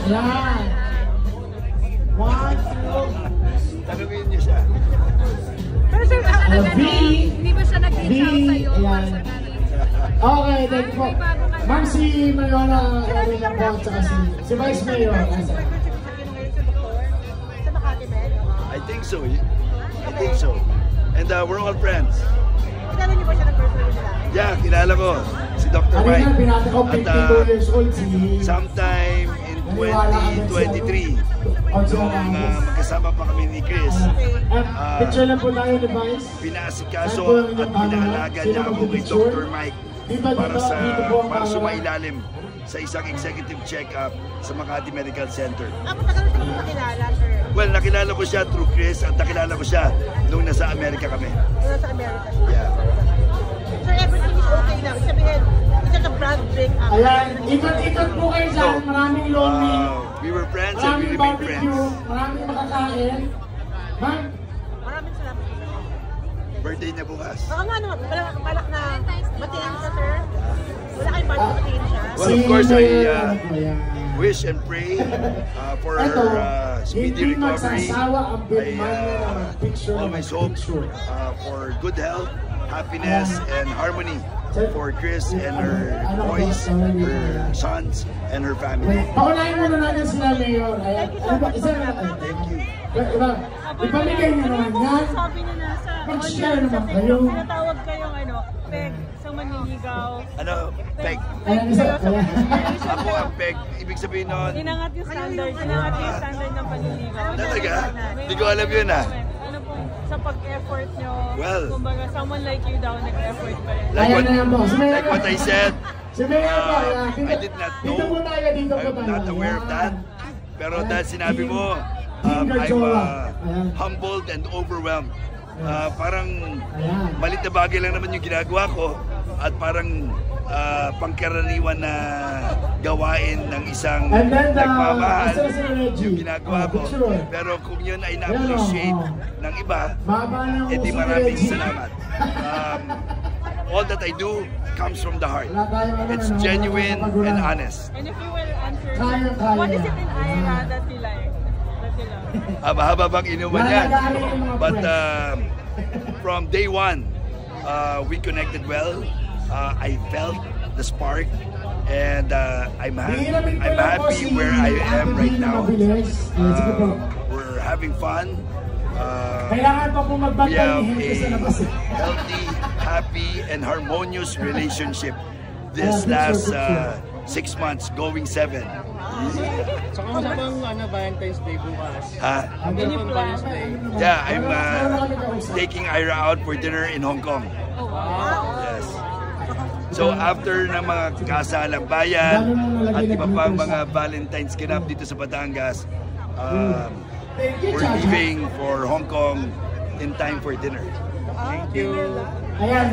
Ayan. 1, 2. Tanungin niyo siya. Pero sir, hindi ba siya nag-reach out sa'yo? Ayan. Okay, thank you po. Ma'am, si Mayola Arena po, tsaka si Vice Mayor. I think so. I think so. And we're all friends. Kilala niyo ba siya ng personal nila? Yeah, kilala ko. Si Dr. Mike. Ayun na, pinata ko 52 years old si... Sometime in 2023, nung magkasama pa kami ni Chris, Picture lang po tayo ni Vice. pinaasikaso at pinaalaga niya ako kay Dr. Mike para sumailalim sa isang executive check-up sa Makati Medical Center. Matagal na siya nakilala, sir. Well, nakilala ko siya through Chris at nakilala ko siya nung nasa Amerika kami. Nasa Amerika siya. Yeah. So everything is okay lang. Sabihin, it's a brand break-up. Ayan, ikot-ikot po kayo dyan. Maraming lonely. We were friends and we Maraming remain barbecue. friends. Maraming makakain. Ma'am, Maraming salamat. Birthday niya bukas. Oo nga naman, balak na batiin ka, sir. Wala kayong balak na batiin siya. Well, of course, I wish and pray for her speedy recovery. I always hope for good health, happiness, and harmony for Chris and her boys, her sons, and her family. paunahin muna natin sila, Mayor. Ayan. Thank you. Ipamigay niyo naman yan. Sabi niya na sa Mag-share naman kayo. tinatawag kayong peg sa manliligaw. Ano? Peg. Ayan, isa. Ayan. Ako ang peg. Ibig sabihin nun, Inangat yung standard ng panliligaw. talaga? Hindi ko alam yun ah. Ano po, sa pag-effort nyo, Well, kumbaga, someone like you daw nag-effort pa rin. Ayan na yan po. Like what I said, Si Mayor po. Ayan. I did not know. Dito po tayo, dito po I'm tayo. not aware of that. Pero dahil sinabi mo, I'm humbled and overwhelmed. Parang malit na bagay lang naman yung ginagawa ko at parang pangkaraniwan na gawain ng isang nagmamahal yung ginagawa ko. Pero kung yun ay na-appreciate ng iba, edi maraming salamat. All that I do comes from the heart. It's genuine and honest. And if you will answer, what is it in Ira that you like? Haba-haba bang inuman yan? But from day one, we connected well. I felt the spark, and I'm happy where I am right now. We're having fun. We have a healthy, happy, and harmonious relationship this last 6 months, going 7. So, kamusta bang Valentine's Day bukas? Yeah, I'm taking Ira out for dinner in Hong Kong. Yes. So after ng mga kasalang bayan at iba pang mga Valentine's ganap dito sa Batangas, we're leaving for Hong Kong in time for dinner. Thank you. Ayan.